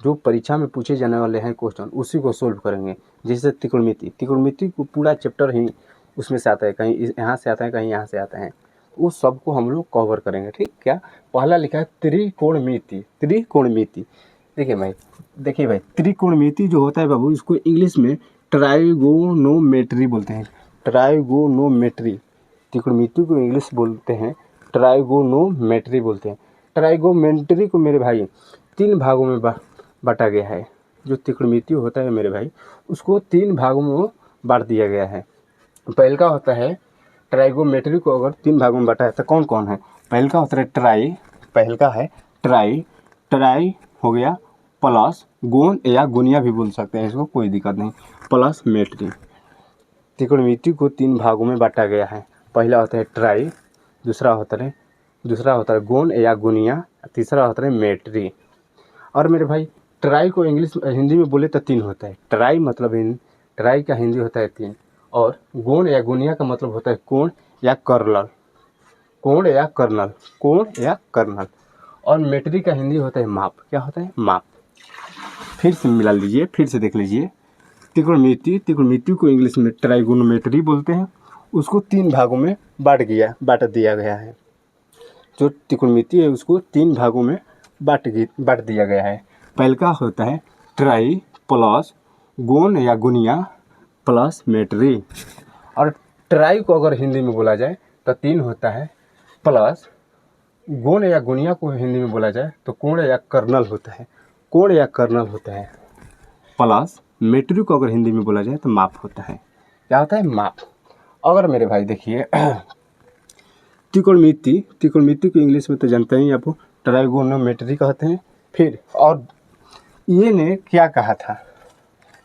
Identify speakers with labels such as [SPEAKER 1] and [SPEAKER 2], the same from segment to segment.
[SPEAKER 1] जो परीक्षा में पूछे जाने वाले हैं क्वेश्चन उसी को सोल्व करेंगे। जैसे त्रिकोणमिति, त्रिकोणमिति को पूरा चैप्टर ही उसमें से आता है, कहीं यहाँ से आता है, कहीं यहाँ से आता है, उस सब को हम लोग कवर करेंगे। ठीक, क्या पहला लिखा है त्रिकोणमिति, त्रिकोणमिति। देखिए भाई त्रिकोणमिति जो होता है बाबू, इसको इंग्लिश में ट्राइगोनोमेट्री बोलते हैं, ट्राइगोनोमेट्री। त्रिकोणमिति को इंग्लिश बोलते हैं ट्राइगोनोमेट्री बोलते हैं। ट्राइगोनोमेट्री को मेरे भाई 3 भागों में बांटा गया है। जो त्रिकोणमिति होता है मेरे भाई, उसको 3 भागों में बांट दिया गया है। पहले का होता है ट्राइगोनोमेट्री को अगर 3 भागों में बांटा है तो कौन कौन है? पहले का होता है ट्राई, पहले का है ट्राई, ट्राई हो गया, प्लस गोन या गुनिया भी बोल सकते हैं इसको, कोई दिक्कत नहीं, प्लस मेट्री। त्रिकोणमिति को 3 भागों में बांटा गया है। पहला होता है ट्राई, दूसरा होता है गोन या गुनिया, तीसरा होता है मेट्री। और मेरे भाई ट्राई को इंग्लिश हिंदी में बोले तो 3 होता है। ट्राई मतलब ट्राई का हिंदी होता है 3, और गोन या गुनिया का मतलब होता है कोण या कर्नल, कोण या कर्नल, कोण या कर्नल। और मेट्री का हिंदी होता है माप। क्या होता है? माप। फिर से मिला लीजिए, फिर से देख लीजिए। त्रिकोणमिति को इंग्लिश में ट्राइगोनोमेट्री बोलते हैं। उसको 3 भागों में बांट दिया गया है। जो त्रिकोणमिति है उसको 3 भागों में बांट दिया गया है। पहले का होता है ट्राई प्लस गोन या गुनिया प्लस मेट्री। और ट्राई को अगर हिंदी में बोला जाए तो 3 होता है, प्लस गोन या गुनिया को हिंदी में बोला जाए तो कोण या कर्नल होता है, कोण या कर्नल होता है, प्लस मेट्री को अगर हिंदी में बोला जाए तो माप होता है। क्या होता है? माप। अगर मेरे भाई देखिए त्रिकोणमिति को इंग्लिश में तो जानते ही आप, ट्राइगोनोमेट्री कहते हैं। फिर और ये ने क्या कहा था,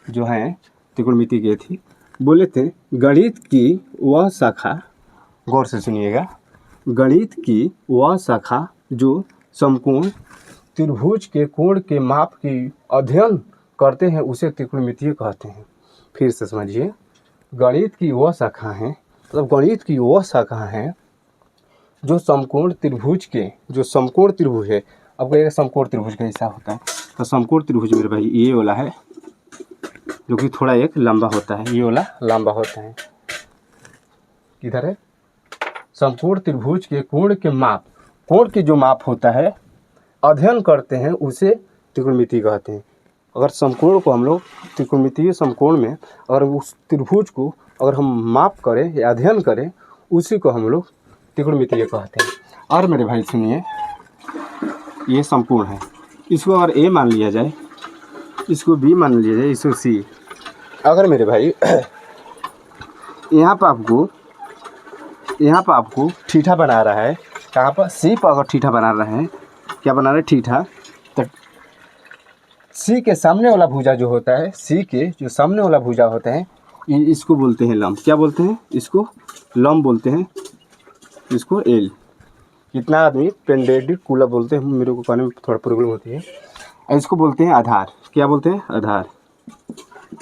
[SPEAKER 1] जो है त्रिकोणमिति के थी, बोले थे गणित की वह शाखा, गौर से सुनिएगा, गणित की वह शाखा जो समकोण त्रिभुज के कोण के माप की अध्ययन करते हैं उसे त्रिकोणमिति कहते हैं। फिर से समझिए, गणित की वह शाखा है, मतलब गणित की वह शाखा है जो समकोण त्रिभुज के, जो समकोण त्रिभुज है, अब कहिएगा समकोण त्रिभुज कैसा होता है, तो समकोण त्रिभुज मेरे भाई ये वाला है, जो कि थोड़ा एक लंबा होता है, ये वाला लंबा होता है। किधर है? समकोण त्रिभुज के कोण के माप, कोण के जो माप होता है अध्ययन करते हैं उसे त्रिकोणमिति कहते हैं। अगर समकोण को हम लोग त्रिकोणमितीय समकोण में अगर उस त्रिभुज को अगर हम माप करें या अध्ययन करें, उसी को हम लोग त्रिकोणमितीय कहते हैं। और मेरे भाई सुनिए, ये समकोण है, इसको अगर ए मान लिया जाए, इसको बी मान लिया जाए, इसको सी। अगर मेरे भाई यहाँ पर आपको ठीठा बना रहा है, कहाँ पर? सी पर अगर ठीठा बना रहे हैं, क्या बना रहे? ठीठा। तो सी के सामने वाला भुजा जो होता है, सी के जो सामने वाला भुजा होता है, इसको बोलते हैं लंब। क्या बोलते हैं? इसको लंब बोलते हैं, इसको एल। कितना आदमी पेंडेडिकुलर बोलते हैं, मेरे को कहने में थोड़ा प्रॉब्लम होती है। इसको बोलते हैं आधार। क्या बोलते हैं? आधार।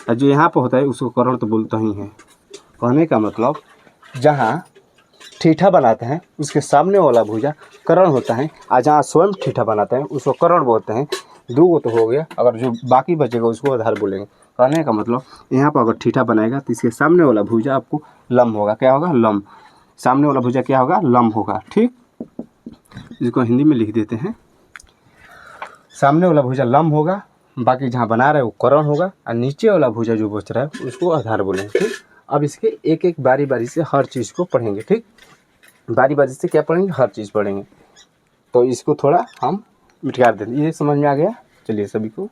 [SPEAKER 1] और जो यहाँ पर होता है उसको कर्ण तो बोलता ही है। कहने का मतलब जहाँ ठीठा बनाते हैं उसके सामने वाला भुजा कर्ण होता है, और जहाँ स्वयं ठीठा बनाते हैं उसको कर्ण बोलते हैं। 2 गो तो हो गया, अगर जो बाकी बचेगा उसको आधार बोलेंगे। कहने का मतलब यहाँ पर अगर ठीठा बनाएगा तो इसके सामने वाला भुजा आपको लंब होगा। क्या होगा? लंब। सामने वाला भुजा क्या होगा? लंब होगा। ठीक, इसको हिंदी में लिख देते हैं, सामने वाला भुजा लंब होगा, बाकी जहाँ बना रहे हैं वो कर्ण होगा, और नीचे वाला भुजा जो बच रहा है उसको आधार बोलेंगे। ठीक, अब इसके एक एक बारी से हर चीज़ को पढ़ेंगे। ठीक, बारी से क्या पढ़ेंगे? हर चीज़ पढ़ेंगे। तो इसको थोड़ा हम मिटा देते हैं। ये समझ में आ गया? चलिए सभी को